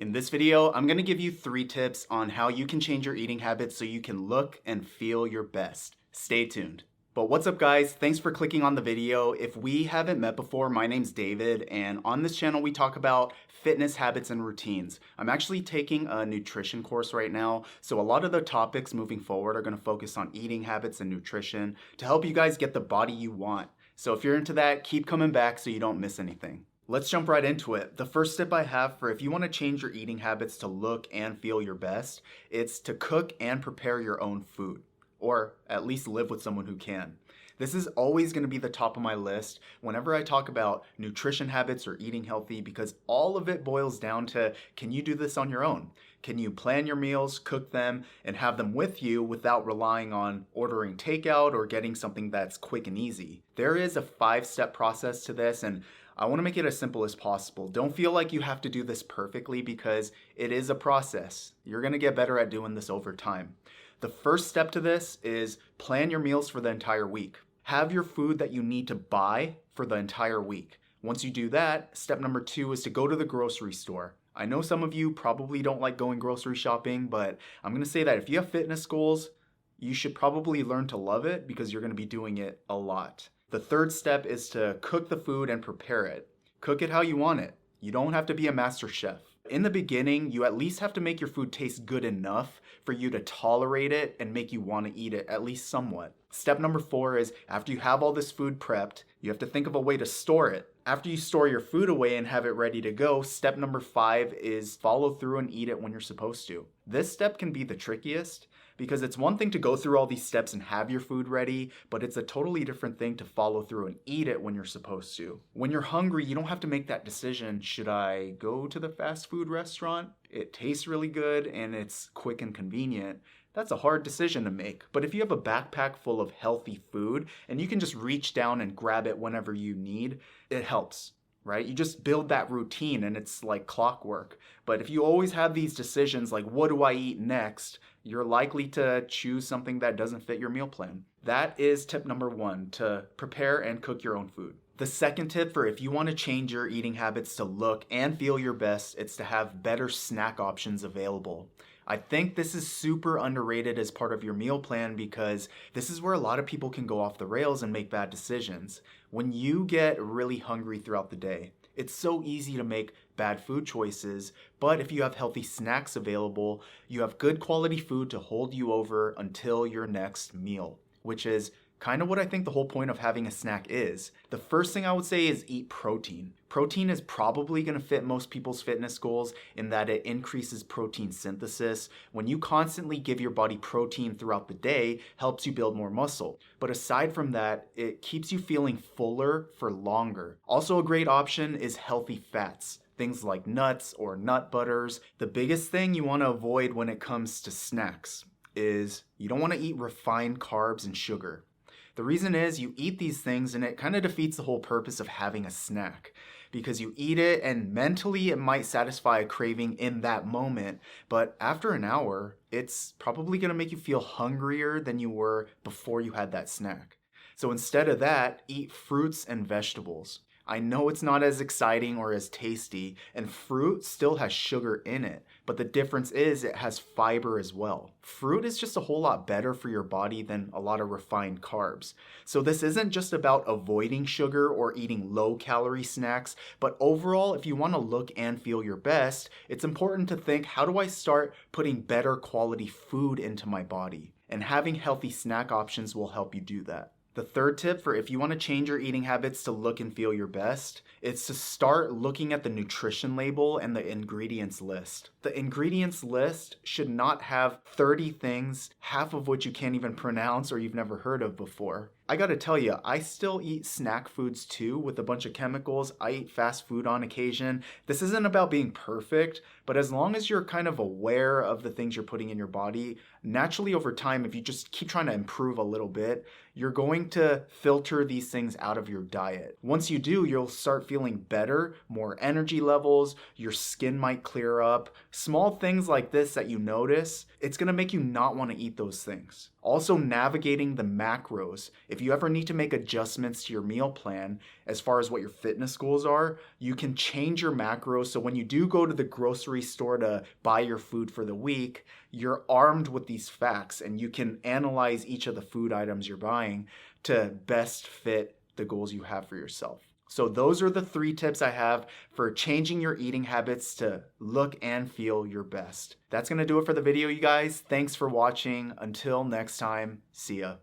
In this video, I'm going to give you 3 tips on how you can change your eating habits so you can look and feel your best. Stay tuned. But what's up guys, thanks for clicking on the video. If we haven't met before, my name's David, and on this channel we talk about fitness habits and routines. I'm actually taking a nutrition course right now, so a lot of the topics moving forward are going to focus on eating habits and nutrition to help you guys get the body you want. So if you're into that, keep coming back so you don't miss anything. Let's jump right into it. The first tip I have for if you want to change your eating habits to look and feel your best, it's to cook and prepare your own food, or at least live with someone who can. This is always going to be the top of my list whenever I talk about nutrition habits or eating healthy, because all of it boils down to, can you do this on your own? Can you plan your meals, cook them, and have them with you without relying on ordering takeout or getting something that's quick and easy? There is a 5-step process to this, and I want to make it as simple as possible. Don't feel like you have to do this perfectly because it is a process. You're going to get better at doing this over time. The first step to this is plan your meals for the entire week. Have your food that you need to buy for the entire week. Once you do that, step number 2 is to go to the grocery store. I know some of you probably don't like going grocery shopping, but I'm going to say that if you have fitness goals, you should probably learn to love it because you're going to be doing it a lot. The third step is to cook the food and prepare it. Cook it how you want it. You don't have to be a master chef. In the beginning, you at least have to make your food taste good enough for you to tolerate it and make you want to eat it, at least somewhat. Step number 4 is after you have all this food prepped, you have to think of a way to store it. After you store your food away and have it ready to go, step number 5 is follow through and eat it when you're supposed to. This step can be the trickiest because it's one thing to go through all these steps and have your food ready, but it's a totally different thing to follow through and eat it when you're supposed to. When you're hungry, you don't have to make that decision. Should I go to the fast food restaurant? It tastes really good and it's quick and convenient. That's a hard decision to make. But if you have a backpack full of healthy food and you can just reach down and grab it whenever you need, it helps, right? You just build that routine and it's like clockwork. But if you always have these decisions like, what do I eat next? You're likely to choose something that doesn't fit your meal plan. That is tip number 1, to prepare and cook your own food. The second tip for if you want to change your eating habits to look and feel your best, it's to have better snack options available. I think this is super underrated as part of your meal plan because this is where a lot of people can go off the rails and make bad decisions. When you get really hungry throughout the day, it's so easy to make bad food choices, but if you have healthy snacks available, you have good quality food to hold you over until your next meal, which is kind of what I think the whole point of having a snack is. The first thing I would say is eat protein. Protein is probably going to fit most people's fitness goals in that it increases protein synthesis. When you constantly give your body protein throughout the day, helps you build more muscle. But aside from that, it keeps you feeling fuller for longer. Also a great option is healthy fats. Things like nuts or nut butters. The biggest thing you want to avoid when it comes to snacks is you don't want to eat refined carbs and sugar. The reason is you eat these things and it kind of defeats the whole purpose of having a snack because you eat it and mentally it might satisfy a craving in that moment, but after an hour, it's probably going to make you feel hungrier than you were before you had that snack. So instead of that, eat fruits and vegetables. I know it's not as exciting or as tasty, and fruit still has sugar in it, but the difference is it has fiber as well. Fruit is just a whole lot better for your body than a lot of refined carbs. So this isn't just about avoiding sugar or eating low-calorie snacks, but overall, if you want to look and feel your best, it's important to think, how do I start putting better quality food into my body? And having healthy snack options will help you do that. The third tip for if you want to change your eating habits to look and feel your best, it's to start looking at the nutrition label and the ingredients list. The ingredients list should not have 30 things, half of which you can't even pronounce or you've never heard of before. I gotta tell you, I still eat snack foods too with a bunch of chemicals. I eat fast food on occasion. This isn't about being perfect, but as long as you're kind of aware of the things you're putting in your body, naturally over time, if you just keep trying to improve a little bit, you're going to filter these things out of your diet. Once you do, you'll start feeling better, more energy levels, your skin might clear up. Small things like this that you notice, it's gonna make you not want to eat those things. Also, navigating the macros. If you ever need to make adjustments to your meal plan as far as what your fitness goals are, you can change your macros. So when you do go to the grocery store to buy your food for the week, you're armed with these facts and you can analyze each of the food items you're buying to best fit the goals you have for yourself. So those are the 3 tips I have for changing your eating habits to look and feel your best. That's going to do it for the video, you guys. Thanks for watching. Until next time, see ya.